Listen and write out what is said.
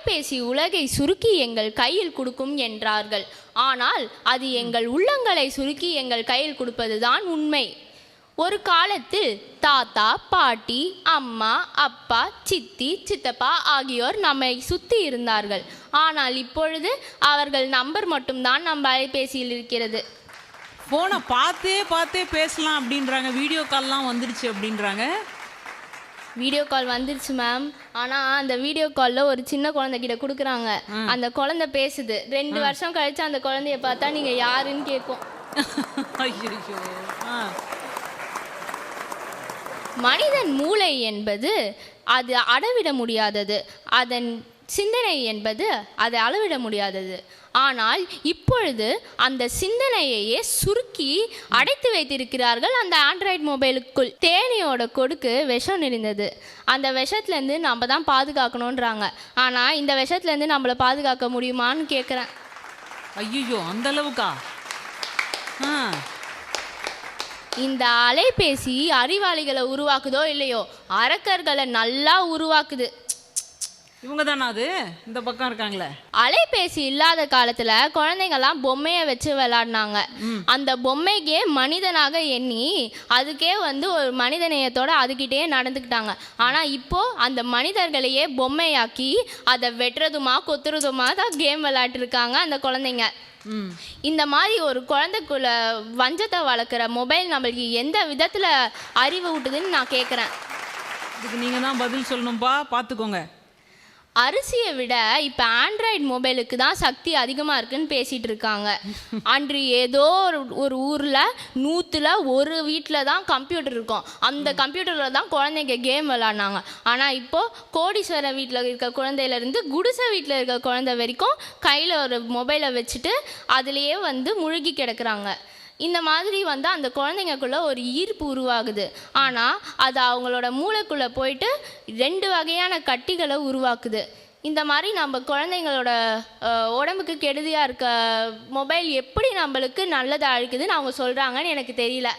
அலைபேசி உலகை சுருக்கி எங்கள் கையில் கொடுக்கும் என்றார்கள். ஆனால் அது எங்கள் உள்ளங்களை சுருக்கி எங்கள் கையில் கொடுப்பதுதான் உண்மை. ஒரு காலத்தில் தாத்தா, பாட்டி, அம்மா, அப்பா, சித்தி, சித்தப்பா ஆகியோர் நம்மை சுற்றி இருந்தார்கள். ஆனால் இப்பொழுது அவர்கள் நம்பர் மட்டும்தான் நம்ம அலைபேசியில் இருக்கிறது. ஃபோனை பார்த்தே பேசலாம் அப்படின்றாங்க. வீடியோ கால்லாம் வந்துடுச்சு அப்படின்றாங்க. வீடியோ கால் வந்துருச்சு மேம். ஆனால் அந்த வீடியோ காலில் ஒரு சின்ன குழந்தைகிட்ட கொடுக்குறாங்க. அந்த குழந்தை பேசுது. 2 வருஷம் கழிச்சு அந்த குழந்தைய பார்த்தா நீங்கள் யாருன்னு கேட்கும். மனிதன் மூளை என்பது அது அளவிட முடியாதது, அதன் சிந்தனை என்பது அதை அளவிட முடியாதது. ஆனால் இப்பொழுது அந்த சிந்தனையையே சுருக்கி அடைத்து வைத்திருக்கிறார்கள் அந்த ஆண்ட்ராய்டு மொபைலுக்குள். தேனியோட கொடுக்கு விஷம் நிறைந்தது. அந்த விஷத்துலேருந்து நம்ம தான் பாதுகாக்கணுன்றாங்க. ஆனால் இந்த விஷத்துலேருந்து நம்மளை பாதுகாக்க முடியுமான்னு கேட்குறேன். ஐயோ, அந்த அளவுக்கா? இந்த அலைபேசி அறிவாளிகளை உருவாக்குதோ இல்லையோ, அரக்கர்களை நல்லா உருவாக்குது. இவங்க தானா அது? இந்த பக்கம் இருக்காங்களே. அலைபேசி இல்லாத காலத்துல குழந்தைங்கள்லாம் பொம்மையை வச்சு விளையாடினாங்க. அந்த பொம்மைக்கே மனிதனாக எண்ணி அதுக்கே ஒரு மனிதநேயத்தோட அதுக்கிட்டே நடந்துக்கிட்டாங்க. ஆனா இப்போ அந்த மனிதர்களையே பொம்மையாக்கி அதை வெட்டுறதுமா கொத்துறதுமா தான் கேம் விளையாட்டு இருக்காங்க அந்த குழந்தைங்க. இந்த மாதிரி ஒரு குழந்தைக்குள்ள வஞ்சத்தை வளர்க்குற மொபைல் நம்மளுக்கு எந்த விதத்துல அறிவு ஊட்டுதுன்னு நான் கேட்குறேன். இதுக்கு நீங்க தான் பதில் சொல்லணும்பா, பார்த்துக்கோங்க. அரிசியை விட இப்போ ஆண்ட்ராய்டு மொபைலுக்கு தான் சக்தி அதிகமாக இருக்குன்னு பேசிகிட்டு இருக்காங்க. அன்று ஏதோ ஒரு ஊரில் 100ல் 1 வீட்டில் தான் கம்ப்யூட்டர் இருக்கும். அந்த கம்ப்யூட்டரில் தான் குழந்தைங்க கேம் விளாட்னாங்க. ஆனால் இப்போது கோடீஸ்வர வீட்டில் இருக்க குழந்தையிலேருந்து குடிசை வீட்டில் இருக்க குழந்தை வரைக்கும் கையில் ஒரு மொபைலை வச்சுட்டு அதுலேயே முழுகி கிடக்குறாங்க. இந்த மாதிரி அந்த குழந்தைங்களுக்குள்ள ஒரு ஈர்ப்பு உருவாகுது. ஆனால் அது அவங்களோட மூளைக்குள்ளே போயிட்டு 2 வகையான கட்டிகளை உருவாக்குது. இந்த மாதிரி நம்ம குழந்தைங்களோட உடம்புக்கு கெடுதியாக இருக்க மொபைல் எப்படி நம்மளுக்கு நல்லதை அழிக்குதுன்னு அவங்க சொல்கிறாங்கன்னு எனக்கு தெரியல.